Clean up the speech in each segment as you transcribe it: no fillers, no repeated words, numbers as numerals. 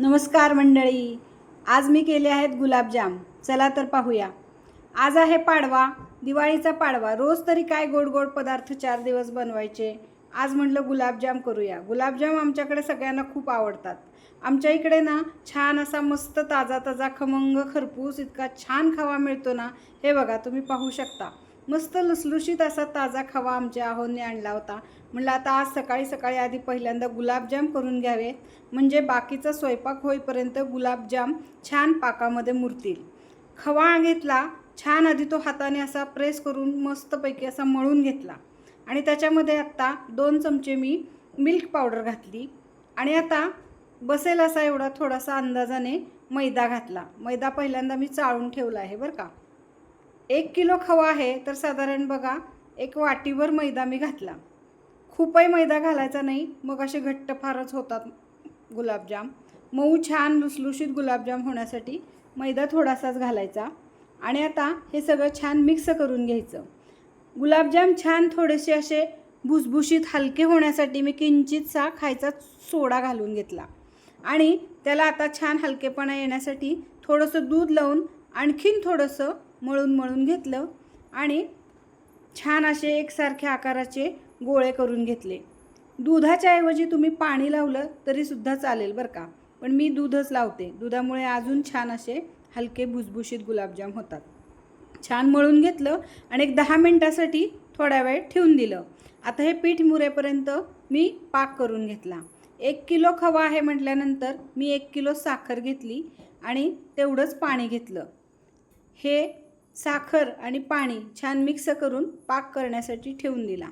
नमस्कार मंडळी, आज मी केले आहेत गुलाबजाम। चला तर पाहूया। आज आहे पाडवा, दिवाळीचा पाडवा। रोज तरी काय गोड गोड पदार्थ 4 दिवस बनवायचे। आज म्हटलं गुलाबजाम करूया। गुलाबजाम आमच्याकडे सगळ्यांना खूप आवडतात। आमच्या इकडे ना छान असा मस्त ताजा ताजा खमंग खरपूस इतका छान खवा मिळतो ना। हे बघा, तुम्ही पाहू शकता। मस्त लुसलुशीत असा ताजा खवा आमच्या आहोंनी आणला होता। म्हटलं आता आज सकाळी सकाळी आधी पहिल्यांदा गुलाबजाम करून घ्यावे, म्हणजे बाकीचा स्वयंपाक होईपर्यंत गुलाबजाम छान पाकामध्ये मुरतील। खवा घेतला छान, आधी तो हाताने असा प्रेस करून मस्तपैकी असा मळून घेतला आणि त्याच्यामध्ये आता 2 चमचे मी मिल्क पावडर घातली आणि आता बसेल असा एवढा थोडासा अंदाजाने मैदा घातला। मैदा पहिल्यांदा मी चाळून ठेवला आहे बरं का। 1 किलो खवा आहे तर साधारण बघा 1 वाटीभर मैदा मी घातला। खूपही मैदा घालायचा नाही, मग असे घट्ट फारच होतात गुलाबजाम। मऊ छान लुसलुशीत गुलाबजाम होण्यासाठी मैदा थोडासाच घालायचा आणि आता हे सगळं छान मिक्स करून घ्यायचं। गुलाबजाम छान थोडेसे असे भुसभुशीत हलके होण्यासाठी मी किंचितसा खायचा सोडा घालून घेतला आणि त्याला आता छान हलकेपणा येण्यासाठी थोडंसं दूध लावून आणखीन थोडंसं मळून घेतलं आणि छान असे एकसारख्या आकाराचे गोळे करून घेतले। दुधाच्या ऐवजी तुम्ही पाणी लावलं तरी सुद्धा चालेल बरं का, पण मी दूधच लावते। दुधामुळे अजून छान असे हलके भुसभुशीत गुलाबजाम होतात। छान मळून घेतलं आणि एक 10 मिनिटासाठी थोडा वेळ ठेवून दिलं। आता हे पीठ मुरेपर्यंत मी पाक करून घेतला। 1 किलो खवा आहे म्हटल्यानंतर मी 1 किलो साखर घेतली आणि तेवढंच पाणी घेतलं। हे साखर आणि पाणी छान मिक्स करून पाक करण्यासाठी ठेवून दिला।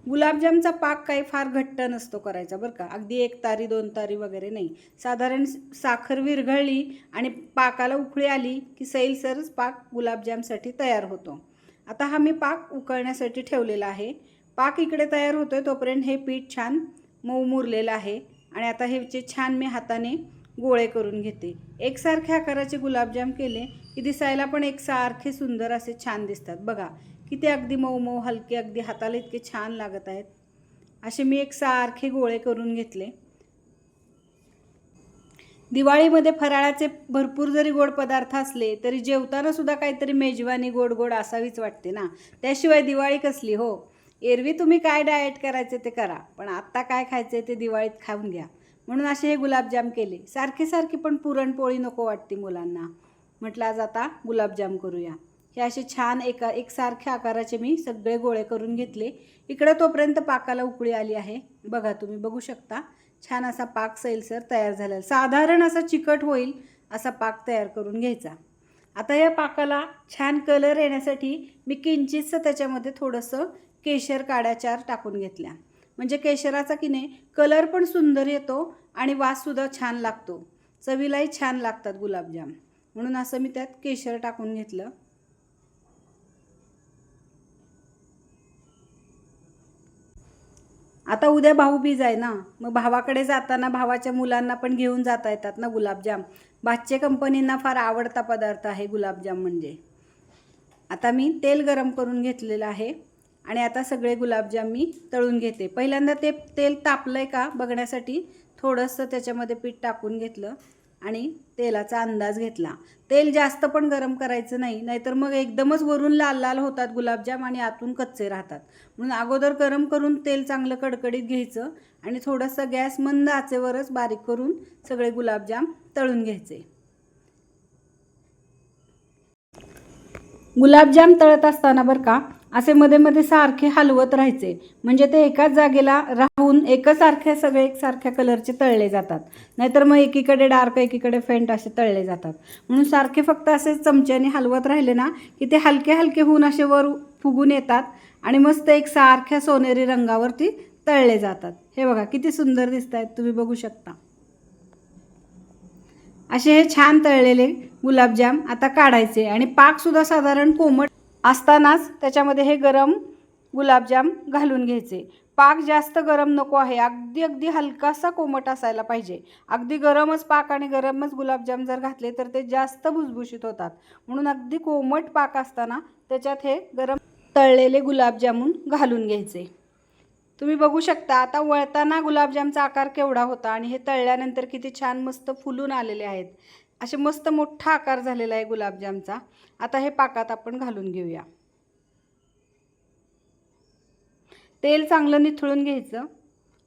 गुलाबजामचा पाक काही फार घट्ट नसतो करायचा बरं का, अगदी 1 तारी 2 तारी वगैरे नाही। साधारण साखर विरघळली आणि पाकाला उकळी आली की सैलसरच पाक गुलाबजामसाठी तयार होतो। आता हा मी पाक उकळण्यासाठी ठेवलेला आहे। पाक इकडे तयार होतोय तोपर्यंत हे पीठ छान मऊ मुरलेलं आहे आणि आता हे छान मी हाताने गोळे करून घेते। एकसारख्या आकाराचे गुलाबजाम केले की दिसायला पण एकसारखे सुंदर असे छान दिसतात। बघा किती अगदी मऊ मऊ हलके, अगदी हाताला इतके छान लागत आहेत। असे मी एकसारखे गोळे करून घेतले। दिवाळीमध्ये फराळाचे भरपूर जरी गोड पदार्थ असले तरी जेवताना सुद्धा काहीतरी मेजवानी गोड गोड असावीच वाटते ना, त्याशिवाय दिवाळी कसली हो। एरवी तुम्ही काय डाएट करायचे ते करा, पण आत्ता काय खायचे ते दिवाळीत खाऊन घ्या। म्हणून असे हे गुलाबजाम केले। सारखे सारखी पण पुरणपोळी नको वाटते मुलांना, म्हटलं आज आता गुलाबजाम करूया। हे असे छान एकसारख्या आकाराचे मी सगळे गोळे करून घेतले। इकडे तोपर्यंत पाकाला उकळी आली आहे। बघा, तुम्ही बघू शकता छान असा पाक सैलसर तयार झाला। साधारण असा चिकट होईल असा पाक तयार करून घ्यायचा। आता या पाकाला छान कलर येण्यासाठी मी किंचितसं त्याच्यामध्ये थोडंसं केशर काड्या 4 टाकून घेतल्या, म्हणजे केशराचा की नाही कलर पण सुंदर येतो आणि वाससुद्धा छान लागतो, चवीलाही छान लागतात गुलाबजाम। म्हणून असं मी त्यात केशर टाकून घेतलं। आता उद्या भाऊबीज आहे ना, मग भावाकडे जाताना भावाच्या मुलांना पण घेऊन जाता येतात ना गुलाबजाम। बादशे कंपनींना फार आवडता पदार्थ आहे गुलाबजाम म्हणजे। आता मी तेल गरम करून घेतलेलं आहे आणि आता सगळे गुलाबजाम मी तळून घेते। पहिल्यांदा ते तेल तापलंय का बघण्यासाठी थोडंसं त्याच्यामध्ये पीठ टाकून घेतलं आणि तेलाचा अंदाज घेतला। तेल जास्त पण गरम करायचं नाही, नाहीतर मग एकदमच वरून लाल लाल होतात गुलाबजाम आणि आतून कच्चे राहतात। म्हणून अगोदर गरम करून तेल चांगलं कडकडीत घ्यायचं आणि थोडंसं गॅस मंद आचेवरच बारीक करून सगळे गुलाबजाम तळून घ्यायचे। गुलाबजाम तळत असताना बरं का असे मध्ये मध्ये सारखे हलवत राहायचे, म्हणजे ते एकाच जागेला राहून एकसारखे सगळे एकसारख्या कलरचे तळले जातात। नाहीतर मग एकीकडे डार्क एकीकडे फेंट असे तळले जातात। म्हणून सारखे फक्त असे चमच्याने हलवत राहिले ना की ते हलके हलके होऊन असे वर फुगून येतात आणि मस्त एकसारख्या सोनेरी रंगावरती तळले जातात। हे बघा किती सुंदर दिसत आहेत, तुम्ही बघू शकता। असे हे छान तळलेले गुलाबजाम आता काढायचे आणि पाकसुद्धा साधारण कोमट असतानाच त्याच्यामध्ये हे गरम गुलाबजाम घालून घ्यायचे। पाक जास्त गरम नको आहे, अगदी अगदी हलकासा कोमट असायला पाहिजे। अगदी गरमच पाक आणि गरमच गुलाबजाम जर घातले तर ते जास्त भुसभुशीत होतात। म्हणून अगदी कोमट पाक असताना त्याच्यात हे गरम तळलेले गुलाबजामुन घालून घ्यायचे। तुम्ही बघू शकता आता वळताना गुलाबजामचा आकार केवढा होता आणि हे तळल्यानंतर किती छान मस्त फुलून आलेले आहेत. असे मस्त मोठा आकार झालेला आहे गुलाबजामचा. आता हे पाकात आपण घालून घेऊया. तेल चांगलं निथळून घ्यायचं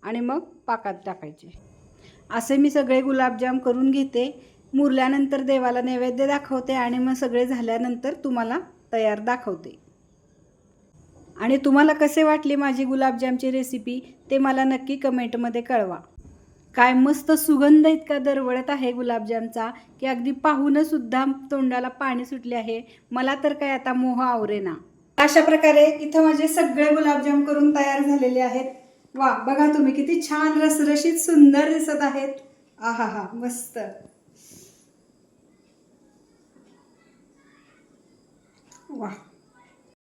आणि मग पाकात टाकायचे. असे मी सगळे गुलाबजाम करून घेते. मुरल्यानंतर देवाला नैवेद्य दाखवते आणि मग सगळे झाल्यानंतर तुम्हाला तयार दाखवते. आणि तुम्हाला कसे वाटली माझी गुलाबजामची रेसिपी ते मला नक्की कमेंटमध्ये कळवा. काय मस्त सुगंध इतका दरवळत आहे गुलाबजामचा की अगदी पाहूनसुद्धा तोंडाला पाणी सुटले आहे. मला तर काय आता मोह आवरेना. अशा प्रकारे इथं माझे सगळे गुलाबजाम करून तयार झालेले आहेत. वा, बघा तुम्ही किती छान रसरशीत सुंदर दिसत आहेत. आहा हा, मस्त. वा.